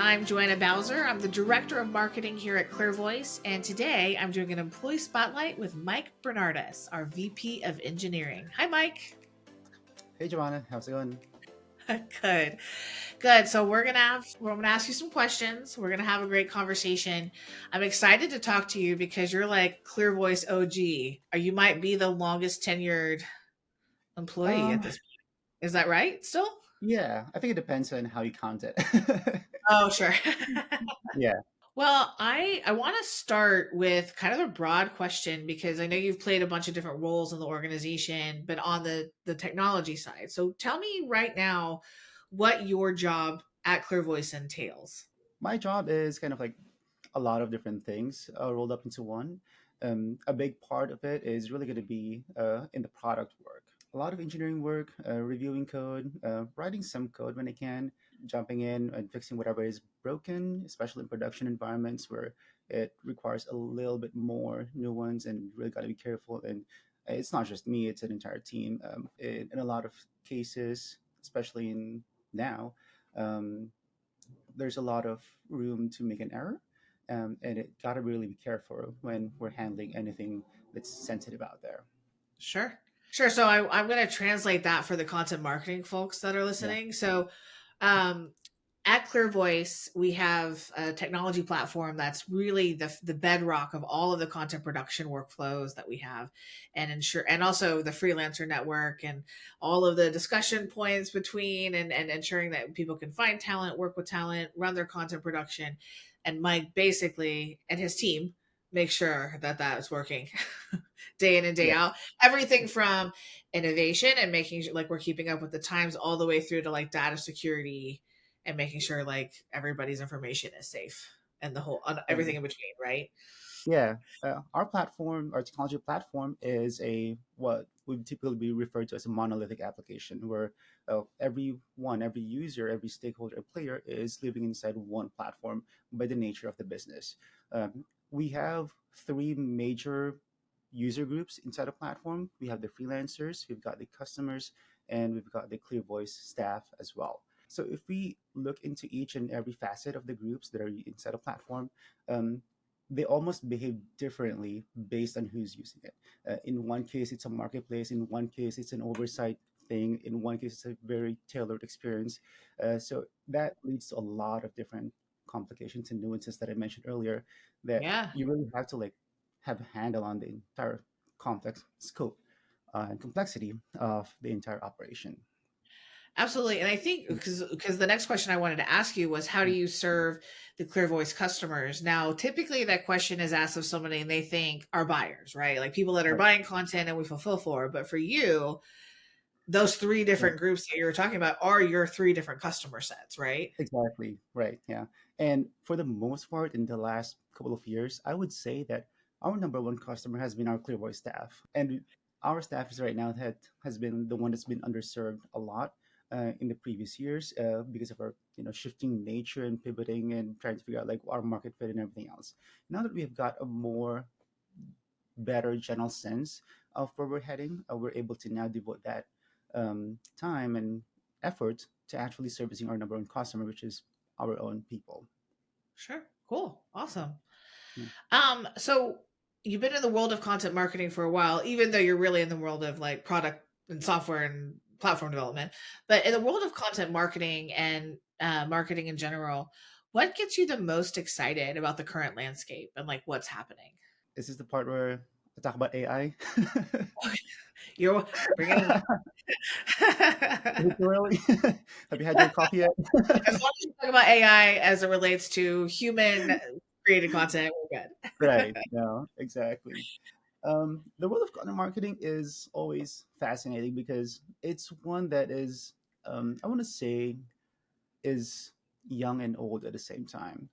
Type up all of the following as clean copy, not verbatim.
I'm Joanna Bowser. I'm the Director of Marketing here at ClearVoice, and today I'm doing an employee spotlight with Mike Bernardez, our VP of Engineering. Hi, Mike. Hey Joanna, how's it going? Good, good. So we're gonna ask you some questions. We're gonna have a great conversation. I'm excited to talk to you because you're like ClearVoice OG, or you might be the longest tenured employee at Um, this point. Is that right? Still? yeah, I think it depends on how you count it. Oh, sure. Yeah, Well, I want to start with kind of a broad question because I know you've played a bunch of different roles in the organization, but on the technology side. So tell me right now what your job at ClearVoice entails. my job is kind of like a lot of different things rolled up into one. A big part of it is really going to be in the product work. A lot of engineering work, reviewing code, writing some code when I can, jumping in and fixing whatever is broken, especially in production environments where it requires a little bit more nuance and really got to be careful. And it's not just me; it's an entire team. In a lot of cases, especially in now, um, there's a lot of room to make an error, and it got to really be careful when we're handling anything that's sensitive out there. Sure. Sure. So I'm going to translate that for the content marketing folks that are Yeah. listening. So, um, at ClearVoice, we have a technology platform that's really the bedrock of all of the content production workflows that we have, and also the freelancer network and all of the discussion points between and ensuring that people can find talent, work with talent, run their content production, and Mike basically and his team make sure that that is working day in and day Yeah. out. Everything from innovation and making sure like we're keeping up with the times all the way through to like data security and making sure like everybody's information is safe and the whole everything And in between, right? yeah, our platform, our technology platform, is a what would typically be referred to as a monolithic application, where every user, every stakeholder, player is living inside one platform by the nature of the business. We have three major user groups inside a platform. We have the freelancers, we've got the customers, and we've got the ClearVoice staff as well. So if we look into each and every facet of the groups that are inside a platform, um, they almost behave differently based on who's using it. In one case, it's a marketplace. In one case, it's an oversight thing. In one case, it's a very tailored experience. So that leads to a lot of different complications and nuances that I mentioned earlier that Yeah. you really have to like have a handle on the entire complex scope and complexity of the entire operation. Absolutely. And I think because the next question I wanted to ask you was how do you serve the ClearVoice customers? Now, typically that question is asked of somebody and they think our buyers, right? Like people that are Right. buying content and we fulfill for. But for you, those three Yeah. different groups that you were talking about are your three different customer sets, right? Exactly. Right. Yeah. And for the most part, in the last couple of years, I would say that our number one customer has been our ClearVoice staff, and our staff is right now that has been the one that's been underserved a lot in the previous years because of our shifting nature and pivoting and trying to figure out like our market fit and everything else. Now that we've got a more better general sense of where we're heading, we're able to now devote that time and effort to actually servicing our number one customer, which is our own people. Sure. Cool. Awesome. Yeah. So you've been in the world of content marketing for a while, even though you're really in the world of like product and software and platform development. But in the world of content marketing and marketing in general, what gets you the most excited about the current landscape and like what's happening? Is this the part where I talk about AI? You're bringing it Is it up. too early? Have you had your coffee yet? As long as you talk about AI as it relates to human created content, we're good. Right. No, exactly. The world of content marketing is always fascinating because it's one that is, I want to say, is young and old at the same time.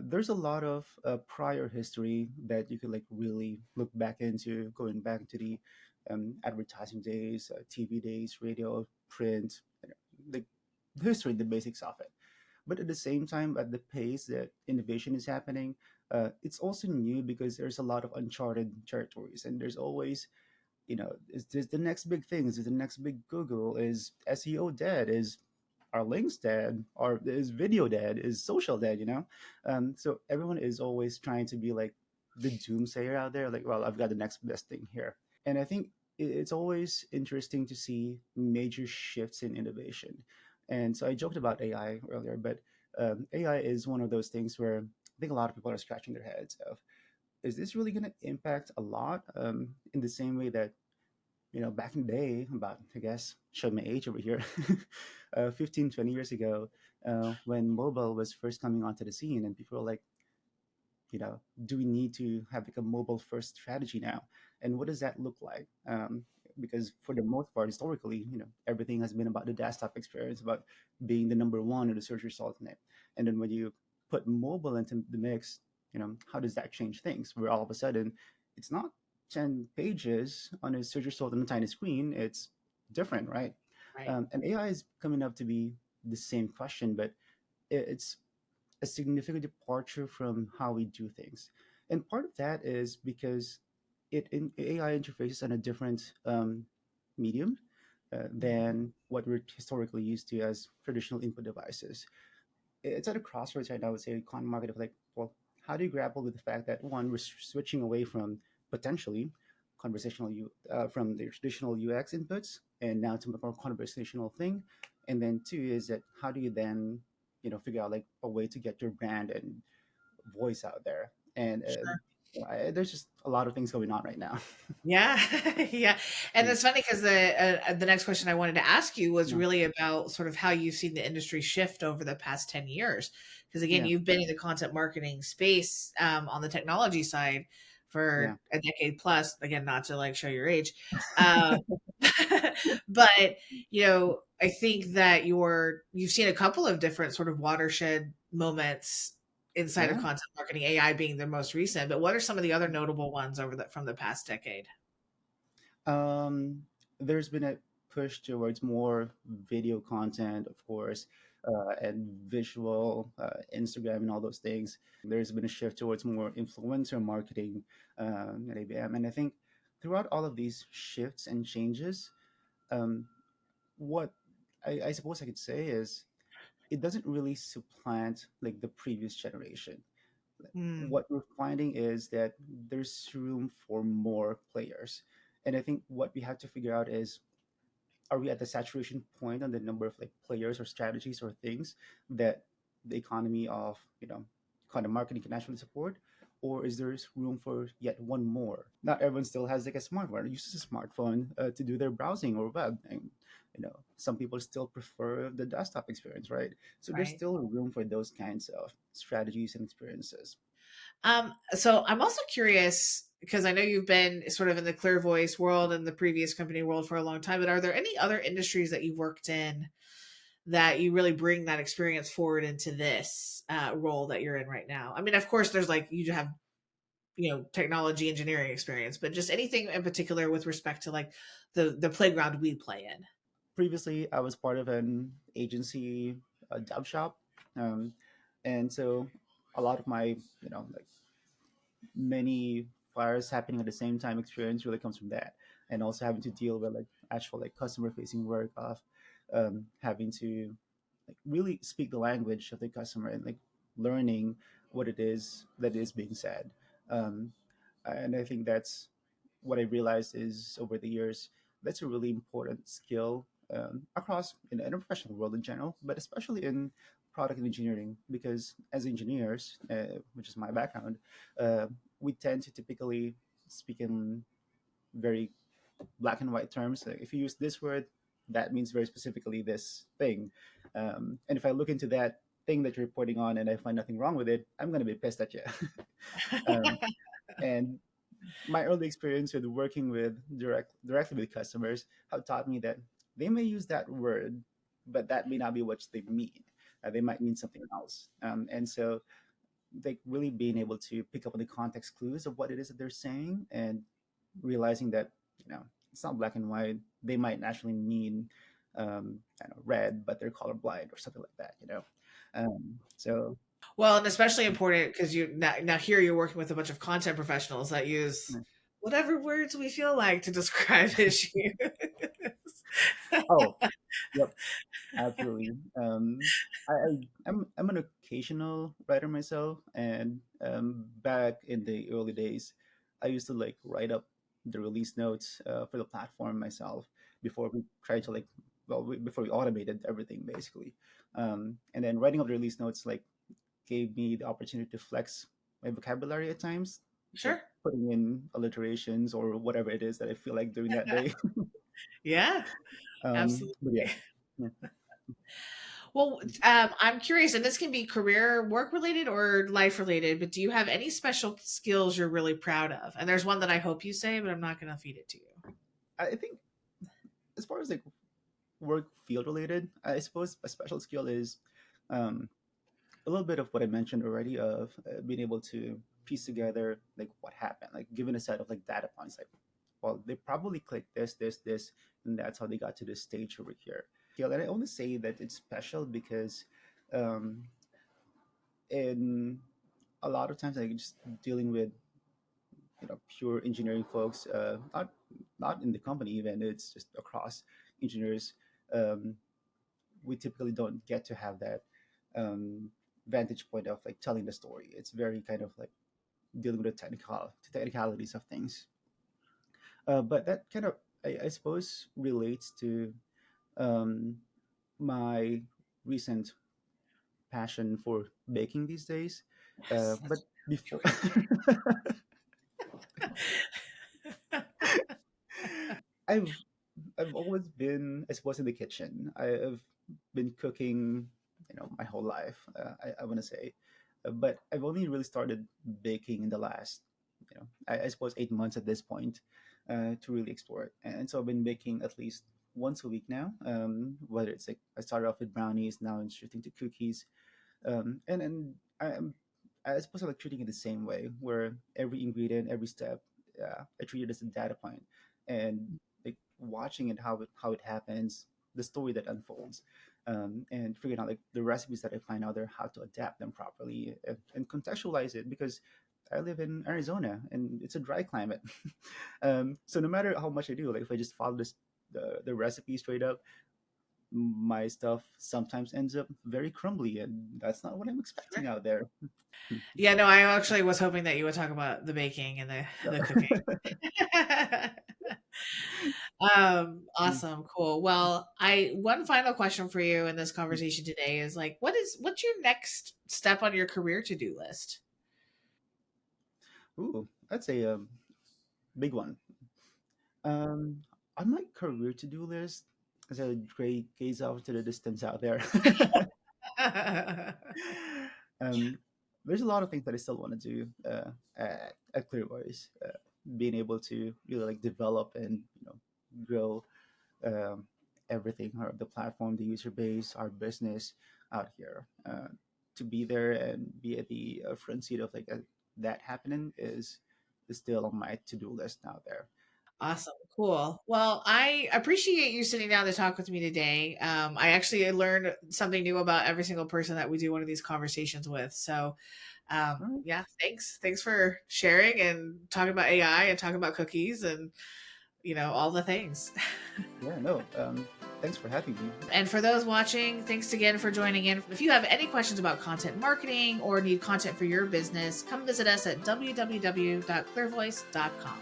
There's a lot of prior history that you could like really look back into, going back to the advertising days, TV days, radio, print, the history, the basics of it. But at the same time, at the pace that innovation is happening, it's also new because there's a lot of uncharted territories, and there's always is this the next big thing? Is this the next big Google? Is SEO dead? Is our links dead, or is video dead, is social dead, so everyone is always trying to be like the doomsayer out there, like, well, I've got the next best thing here. And I think it's always interesting to see major shifts in innovation. And so I joked about AI earlier, but AI is one of those things where I think a lot of people are scratching their heads of, is this really going to impact a lot, in the same way that, back in the day, about, I guess, show my age over here, 15, 20 years ago, when mobile was first coming onto the scene, and people were like, do we need to have like a mobile first strategy now? And what does that look like? Because for the most part, historically, everything has been about the desktop experience, about being the number one or the search result in it. And then when you put mobile into the mix, how does that change things? Where all of a sudden, it's not 10 pages on a search result on a tiny screen, it's different, right? Right. And AI is coming up to be the same question, but it's a significant departure from how we do things. And part of that is because AI interfaces on a different medium Mhm. than what we're historically used to as traditional input devices. It's at a crossroads right now, I would say, con market of like, well, how do you grapple with the fact that one, we're switching away from potentially from the traditional UX inputs and now to a more conversational thing, and then two is that how do you then figure out like a way to get your brand and voice out there, and there's just a lot of things going on right now. Yeah, yeah, and Mm, it's funny because the next question I wanted to ask you was yeah, really about sort of how you've seen the industry shift over the past 10 years. Because again, yeah, you've been in the content marketing space on the technology side yeah, for a decade plus. Again, not to like show your age, um, but I think that you've seen a couple of different sort of watershed moments inside of yeah. content marketing, AI being the most recent. But what are some of the other notable ones over from the past decade? Um, there's been a push towards more video content, of course, and visual, Instagram, and all those things. There's been a shift towards more influencer marketing at ABM, and I think throughout all of these shifts and changes, um, what I suppose I could say is it doesn't really supplant like the previous generation. Hmm. What we're finding is that there's room for more players, and I think what we have to figure out is, are we at the saturation point on the number of like players or strategies or things that the economy of content marketing can actually support, or is there room for yet one more? Not everyone still has like a smartphone or uses a smartphone to do their browsing or web, and some people still prefer the desktop experience, right? So there's Right. still room for those kinds of strategies and experiences. So I'm also curious because I know you've been sort of in the ClearVoice world and the previous company world for a long time, but are there any other industries that you've worked in that you really bring that experience forward into this role that you're in right now? I mean, of course, there's like you have technology engineering experience, but just anything in particular with respect to like the playground we play in. Previously, I was part of an agency, a dev shop, um, and so a lot of my like many fires happening at the same time experience really comes from that, and also having to deal with like actual like customer facing work of having to like really speak the language of the customer and like learning what it is that is being said. um, and I think that's what I realized is over the years, that's a really important skill across in a professional world in general, but especially in product engineering, because as engineers, which is my background, uh, we tend to typically speak in very black and white terms. Like, if you use this word, that means very specifically this thing. And if I look into that thing that you're reporting on and I find nothing wrong with it, I'm going to be pissed at you. um, and my early experience with working with directly with customers have taught me that they may use that word, but that may not be what they mean. They might mean something else. And so, like really being able to pick up on the context clues of what it is that they're saying, and realizing that it's not black and white. They might actually mean I don't know, red, but they're colorblind or something like that. So Well, and especially important because now here you're working with a bunch of content professionals that use whatever words we feel like to describe issues. Oh, yep, absolutely. I'm an occasional writer myself, and back in the early days, I used to like write up the release notes for the platform myself before we tried to like, before we automated everything basically, and then writing up the release notes like gave me the opportunity to flex my vocabulary at times, like Sure. putting in alliterations or whatever it is that I feel like doing that day. Yeah, But yeah. absolutely. Yeah. Well, I'm curious, and this can be career work related or life related, but do you have any special skills you're really proud of? And there's one that I hope you say, but I'm not going to feed it to you. I think as far as like work field related, I suppose a special skill is um, a little bit of what I mentioned already of being able to piece together like what happened, like given a set of like data points, like well they probably clicked this, and that's how they got to this stage over here. And I only say that it's special because um, in a lot of times like just dealing with pure engineering folks, not in the company even, it's just across engineers. um, we typically don't get to have that um, vantage point of like telling the story. It's very kind of like dealing with the technicalities of things. But that kind of, I suppose, relates to um, my recent passion for baking these days. Yes, But that's before, I've I've always been, I suppose, in the kitchen. I've been cooking, my whole life. I want to say, but I've only really started baking in the last, I suppose, 8 months at this point, to really explore it. And so I've been baking at least once a week now. Whether it's like I started off with brownies, now I'm shifting to cookies, and I suppose I like treating it the same way, where every ingredient, every step, I treat it as a data point, and like watching it how it happens, the story that unfolds, and figuring out like the recipes that I find out there, how to adapt them properly and contextualize it because I live in Arizona and it's a dry climate. So no matter how much I do, like if I just follow the recipe straight up, my stuff sometimes ends up very crumbly, and that's not what I'm expecting sure. out there. Yeah, no, I actually was hoping that you would talk about the baking and the cooking. Awesome, cool. Well, I one final question for you in this conversation today is like, what's your next step on your career to do list? Ooh, that's a big one. Um, on my career to do list, as I gaze out to the distance out there, um, there's a lot of things that I still want to do at ClearVoice. Being able to really like develop and grow um, everything, or the platform, the user base, our business out here. To be there and be at the front seat of like that happening is still on my to do list out there. Awesome. Cool. Well, I appreciate you sitting down to talk with me today. I actually learned something new about every single person that we do one of these conversations with. So, All right. yeah, thanks. Thanks for sharing and talking about AI and talking about cookies and, all the things. Yeah, no. Thanks for having me. And for those watching, thanks again for joining in. If you have any questions about content marketing or need content for your business, come visit us at www.clearvoice.com.